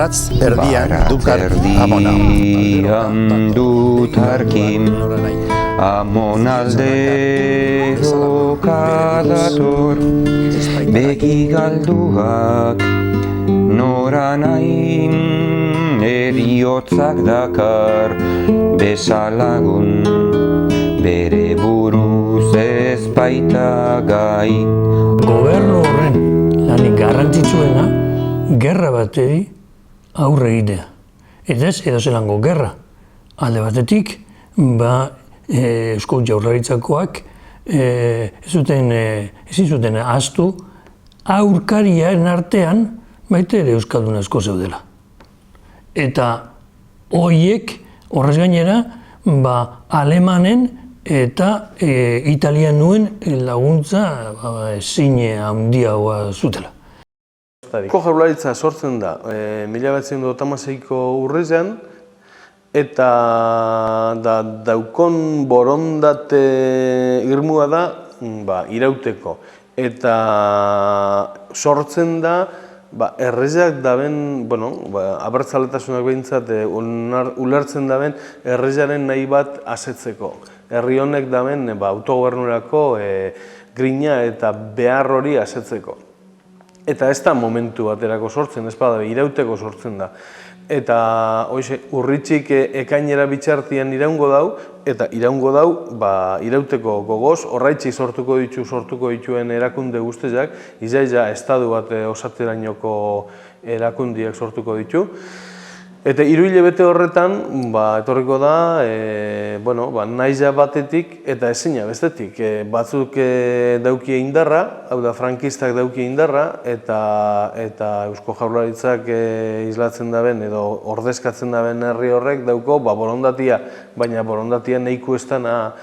Baratz erdian dukar amona. Erdian dutarkin amonaldero kadator, begi galduak nora nahin eriotzak dakar besalagun bere buruz ez baita gai. Gobernu horren lanik garrantzitsuena gerra bateri aurre egitea. Eta ez edozelango gerra. Alde batetik, Eusko Jaurlaritzakoak ezin zuten ahaztu aurkariaren artean baita ere euskaldun asko zeudela. Eta horiek horrez gainera alemanen eta italianuen laguntza zine handiagoa zutela. Eusko Jaurlaritza sortzen da 1956ko urrizean, eta daukon borondate irmua da irauteko. Eta sortzen da errezeak daben, abertzaletasunak behintzat ulertzen daben errezearen nahi bat asetzeko. Herri honek daben autogobernurako grina eta behar hori asetzeko. Eta ez da momentu baterako sortzen, ez bada irauteko sortzen da. Eta urritxik ekainera bitxartian iraungo dau, eta iraungo dau irauteko gogoz, horraitxik sortuko dituen erakunde guztiak, izaila estadu bat osaterainoko erakundiak sortuko ditu. Eta 3 hilabete horretan, etorriko da, naiza batetik eta ezina bestetik. Batzuk daukie indarra, hau da, frankistak daukie indarra, eta Eusko Jaurlaritzak islatzen daben edo ordezkatzen daben herri horrek dauko borondatia, baina borondatia nahiko ez dana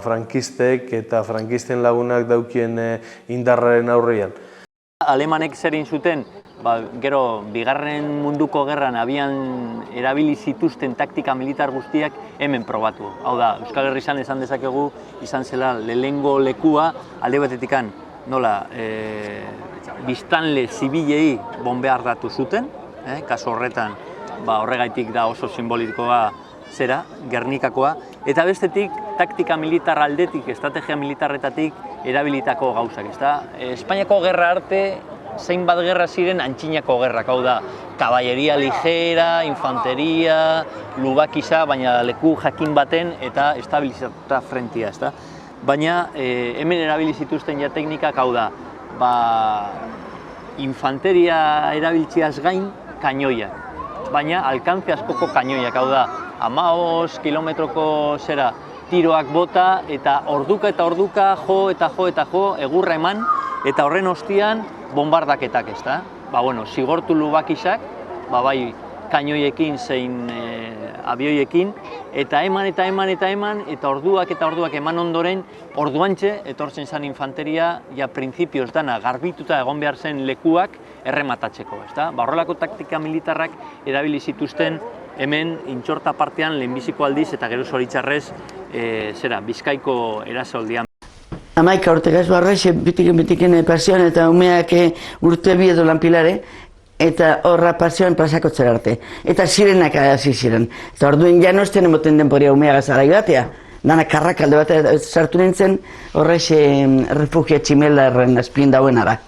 frankistek eta frankisten lagunak daukien indarraren aurrean. Alemanek zer egin zuten, gero Bigarren Munduko Gerran abian erabili zituzten taktika militar guztiak hemen probatu. Hau da, Euskal Herrian esan dezakegu izan zela lehengo lekua alde batetikan nola biztanle zibilei bonbeardatu zuten, kasu horretan horregaitik da oso simbolikoa zera, Gernikakoa, eta bestetik taktika militar aldetik, estrategia militarretatik erabilitako gauzak. Espainiako gerra arte, zeinbat gerra ziren antxinako gerrak, hau da, kaballeria ligera, infanteria, lubakisa, baina leku jakin baten eta estabilizatuta frentia. Baina hemen erabili zituzten ja teknikak, hau da, infanteria erabiltziaz gain kainoiak, baina alkantze askoko kainoiak, hau da, 15 kilometroko tiroak bota eta orduka jo, egurra eman, eta horren ostian bombardaketak, zigortu lubakisak, bai kainoiekin zein abioiekin, eta eman, eta orduak eman ondoren, orduantxe etortzen zen infanteria, printzipioz dana garbituta egon behar zen lekuak errematatzeko. Horrelako taktika militarrak erabili zituzten hemen intxorta partean lehenbiziko aldiz eta gero zoritxarrez Bizkaiko erasoldian. 11 urtekaz barraiz, bitiken pasioan eta umeak urte bi edo lanpilare, eta horra pasioan plazakotzera arte. Eta zirenak hasi ziren. Eta orduen janozten emoten denporia umea gazagai batea. Dana karrakalde bat sartu nintzen, horrez refugia tximelarren azpien dauena da.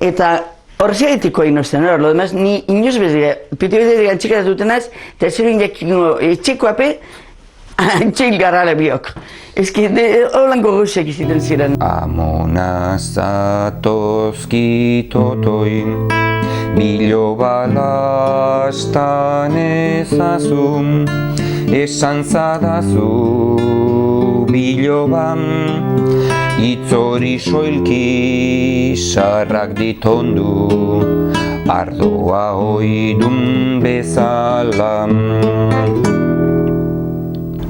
Eta horrezia etiko inozten, lo demás, ni inoz bezala, pitibete gantxikara dutenaz, eta ziren jakino etxekoape, antxil garrale biok. Ez ki, holango gauzak iziten ziren. Amonaz zatozki totoin, bilo balastan ezazun, esan zadazu biloban, itzori soilki sarrak ditondu, ardoa oidun bezala.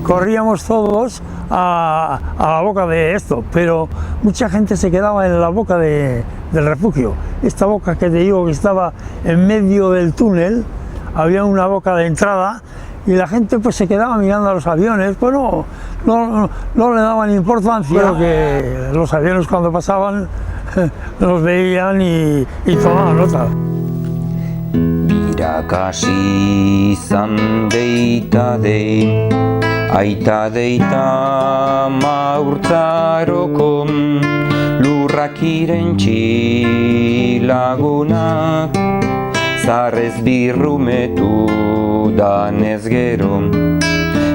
Corríamos todos a la boca de esto, pero mucha gente se quedaba en la boca del refugio. Esta boca que te digo que estaba en medio del túnel, había una boca de entrada y la gente pues se quedaba mirando a los aviones, bueno, no le daban importancia. Creo que los aviones cuando pasaban los veían y tomaban nota. Irakasi izan deita aita deita maurtzaroko lurrak irentxi lagunak, zarrez birrumetu danez gero,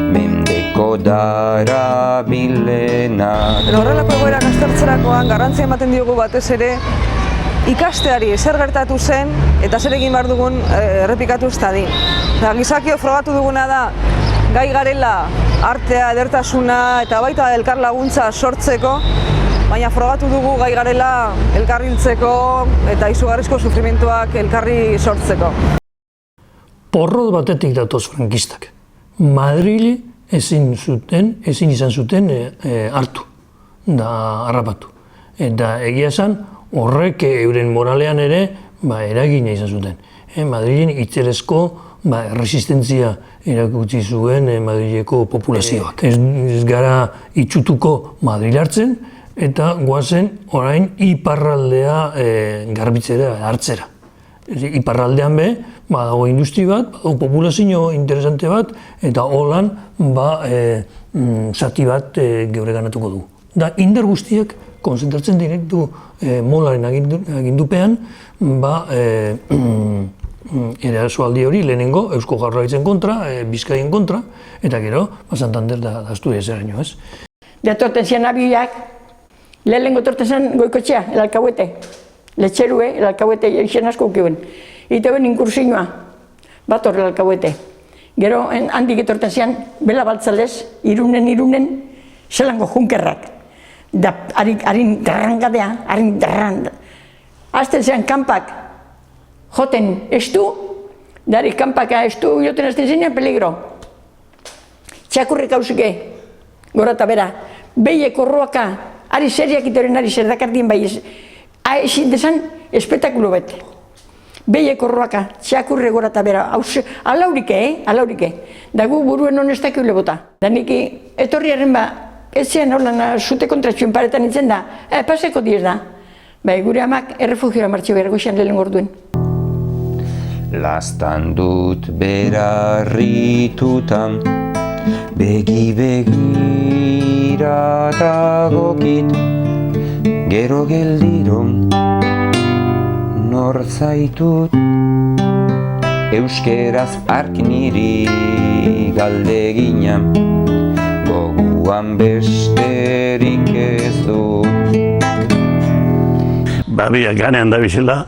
mendeko dara bilenak. Horrelako egoerak aztertzerakoan garrantzia ematen diogu batez ere ikasteari zer gertatu zen eta zer egin behar dugun errepikatu ez dadin. Gizakio frogatu duguna da gai garela artea, edertasuna eta baita elkar laguntza sortzeko, baina frogatu dugu gai garela elkarriltzeko eta izugarrizko sufrimentuak elkarri sortzeko. Porrot batetik datoz frankistak. Madrili ezin izan zuten hartu da harrapatu. Eta egia esan horrek euren moralean ere eragina izan zuten. Madrilen itzerezko resistentzia erakutsi zuen Madrileko populazioak. Ez gara itxutuko Madril hartzen eta goazen orain iparraldea garbitzera hartzera. Iparraldean badago industri bat, badago populazio interesante bat, eta holan zati bat geure ganatuko du. Da indar guztiak konzentratzen ditu molaren agindupean, erasoaldi hori lehenengo Eusko Jaurlaritzen kontra, Bizkaien kontra, eta gero Santander da Asturiaseraino, ez? Datorten zian abiak, lehenengo torten zen Goikotxea, el alkahuete. Letxerue, el alkahuete izan asko ukibuen. Ite ben inkursioa, bat horre el alkahuete. Gero handik etorten zian, bela baltzalez, irunen, zelango junkerrak. Da harin darrangadea, harin darran. Azten zean kanpak, joten estu, dari kanpaka estu joten azten zenean peligro. Txakurrik hausike, gora eta bera, behieko roaka, ari seriak itoren ari zer dakardien bai ezin desan espetakulo bet. Behieko roaka, txakurri gora eta bera, alaurike, dagu buruen honestak eule bota. Da niki etorriaren ez zean holan zute kontratxuen paretan nintzen da, paseko diez da. Gure amak errefugioa martxo behar goxean lehen gorduen. Lastan dut berarritutan, begira dagokit, gero geldiron nor zaitut, euskeraz ark niri galdegina, goguan besterik ez dut. Biak ganean da bizela,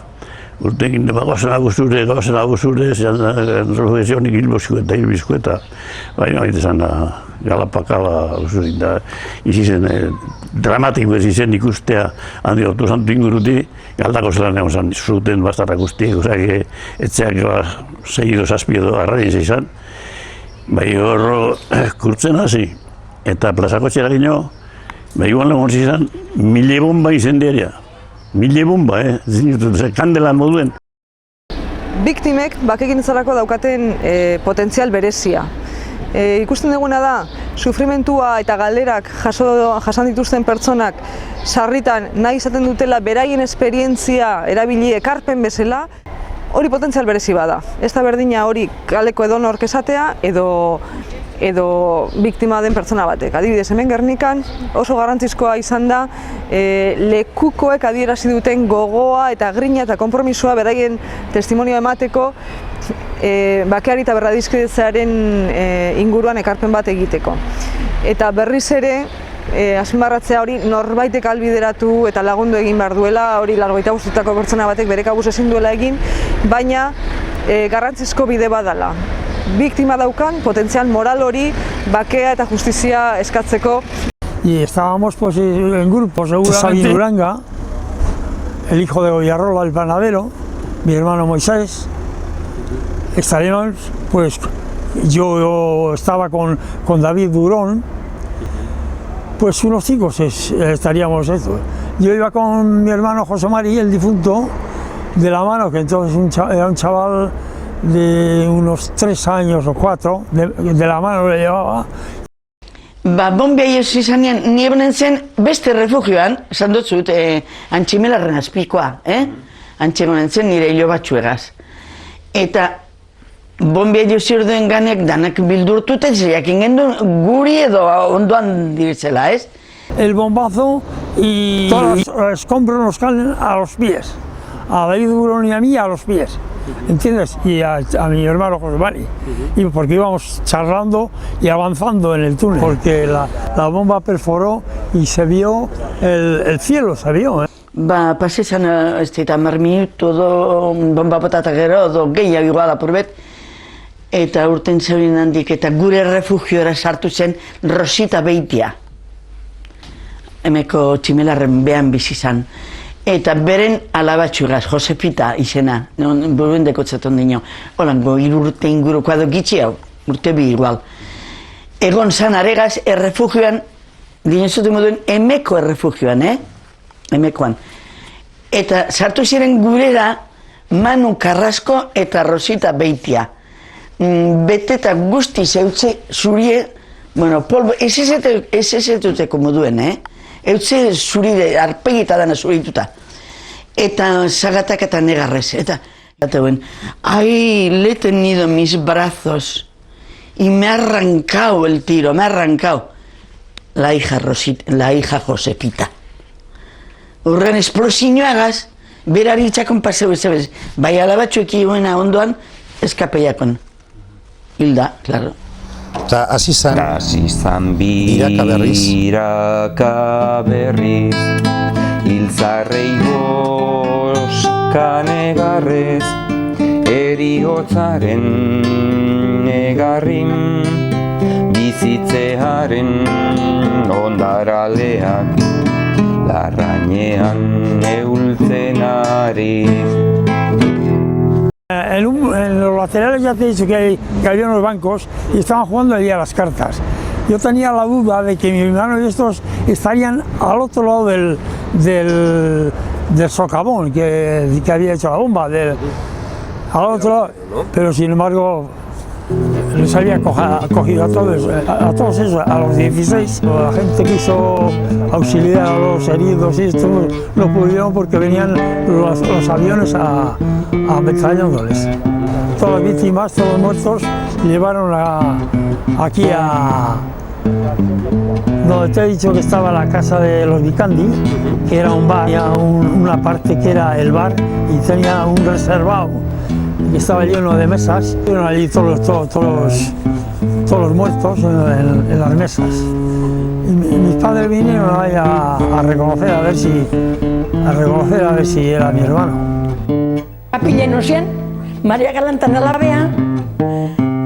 urtekin gauzen agusture, reflexionik hilbizko eta baina egiten galapakala izizen dramatiko ez izen ikustea handi hortu zantu inguruti, galdako zelan egon zuten bastarrak guztiek, etxeak segido zazpiedo arraien zeizan, bai horro kurtzen hasi eta plazako txera gino, bai guan lagun zizan, 1000 bomba izen diaria. 1000 bomba, kandela moduen. Biktimek bakegintzarako daukaten potentzial berezia. Ikusten duguna da, sufrimentua eta galderak jasan dituzten pertsonak sarritan nahi izaten dutela beraien esperientzia erabili ekarpen bezala, hori potentzial berezi bada. Ez da berdina hori kaleko edonork esatea edo biktima den pertsona batek. Adibidez, hemen Gernikan oso garrantzizkoa izan da lekukoek adierazi duten gogoa eta grina eta konpromisoa beraien testimonioa emateko bakeari eta berradizkidetzearen inguruan ekarpen bat egiteko. Eta berriz ere, azpimarratzea hori norbaitek ahalbideratu eta lagundu egin behar duela, hori 85 urtetako pertsona batek bere kabuz ezin duela egin, baina garrantzizko bide badala. Biktima daukan potentzial moral hori bakea eta justizia eskatzeko. Y estábamos en grupo seguramente. Duranga, el hijo de Goyarrola, el panadero, mi hermano Moisés, estaríamos, pues yo estaba con David Durón, pues unos 5 estaríamos eso. Yo iba con mi hermano José María, el difunto, de la mano, que entonces era un chaval de unos 3 años o 4, de la mano le llevaba. Bombei ez izanean, niebenen zen beste refugioan, esan dut zut, Antximelarren azpikoa, Antximelarren zen nire hilo batzuegaz. Eta bombia jozior duen ganek danak bildurtuten, jakin gendun guri edo ondoan dirtzela, ez? El bombazo y todos los escombros nos caen a los pies. A David Burón y a mí a los pies, ¿entiendes? Y a mi hermano José Mari. Y porque íbamos charlando y avanzando en el túnel, porque la bomba perforó y se vio el cielo, se vio. Ba, pasezan, ez da, 10 minutu edo bomba botata gero, edo gehiago igual apurbet, eta urten zeuden handik, eta gure refugiora sartu zen Rosita Beitia. Hemeko tximelarren behan bizi zan. Eta beren alabatxugaz, Josefita izena, buruen dekotzaton dino. Holango, 3 urte inguruko edo gitxi hau, urte bi igual. Egon zan aregaz, errefugioan, dinezuten moduen, emeko errefugioan, Emekoan. Eta sartu ziren gurera Manu Carrasco eta Rosita Beitia. Beteta guzti zeutze zurie, bueno, polvo, ez ezetuteko moduen, Eutze zuride, arpegita dana zurituta. Eta zagatak eta negarrez. Eta duen, ay, le he tenido mis brazos y me ha arrancado el tiro, me ha arrancado. La hija Josefita. Horren esplosiñoagaz, berari txakon paseu ez, bai alabatxueki buena ondoan, eskapeiakon. Hilda, claro. Eta hasi zen biraka berriz, hiltzarrei boskan egarrez, eriotzaren egarrin, bizitzearen ondaraleak, larrainean eultzen ari. En los laterales ya te he dicho que había unos bancos y estaban jugando allí a las cartas. Yo tenía la duda de que mi hermano y estos estarían al otro lado del socavón que había hecho la bomba, al otro lado, pero sin embargo les había cogido a todos esos, a los 16. La gente quiso auxiliar a los heridos y esto no pudieron porque venían los aviones ametrallándoles. Todas las víctimas, todos los muertos, llevaron aquí a donde te he dicho que estaba la casa de los Vicandi, que era un bar, tenía una parte que era el bar y tenía un reservado que estaba lleno de mesas. Fueron allí todos los muertos en las mesas. Y mis padres vinieron ahí a reconocer a ver si era mi hermano. Apileno zen, Maria Galantan alabea,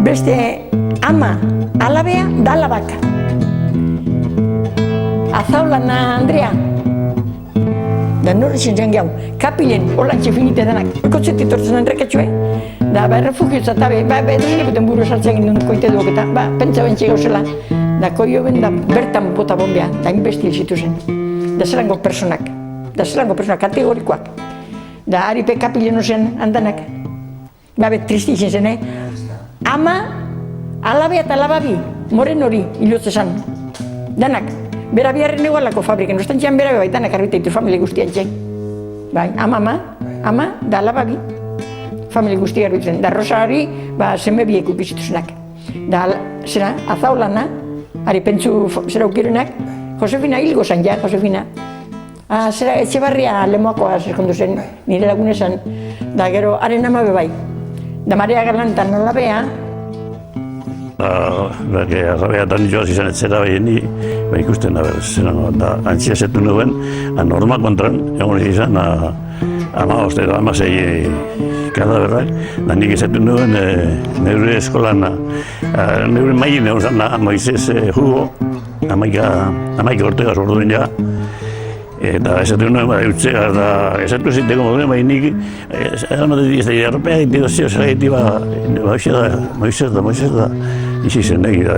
beste ama alabea da alabak. Azaulana Andrea, da norri zen gau, kapilen holantxe finite denak. Kotzetik tortzen enreketxue, da errefugioza eta edrinekuten buru sartzen ginen koite duok eta pentsa bentsi gauzela. Da koio ben da bertan bota bombea, da inbestil zituzen. Da zelango personak kategorikoak. Da aripe kapileno zen handanak. Tristi izin zen, Ama, alabea eta alababi, moren hori hilotze zan. Danak, bera biharren egualako fabriken, ostantzian bera bai, danak arbiteitu familia guztian txen. Bai, ama, da alababi, familia guztia arbitzen. Da Rosari, seme biek ukizituzenak. Da, zera, azaulana, ari pentsu zera ukirenak, Josefina hilgo zan ja, Josefina. Zera, Etxebarria lemoakoa zerkondu zen, nire lagunezan, da gero, haren ama bebai. Da Maria Galantan alabea. Alabea eta nioz izan etzera behini, ikusten da antzia zetu nuen, norma kontran, egon izan, 15 edo 16 kadaberrak, da nik ezetu nuen neure eskolan, neure maien egon zan Moises Hugo, 11 urtegaz orduen ja, eta ezetu nuen eutzea, eta ezetu ziteko moduen, bai nik, ez da jarropea egiteko zio, zera egiteko, Moises da, izi zen egi da,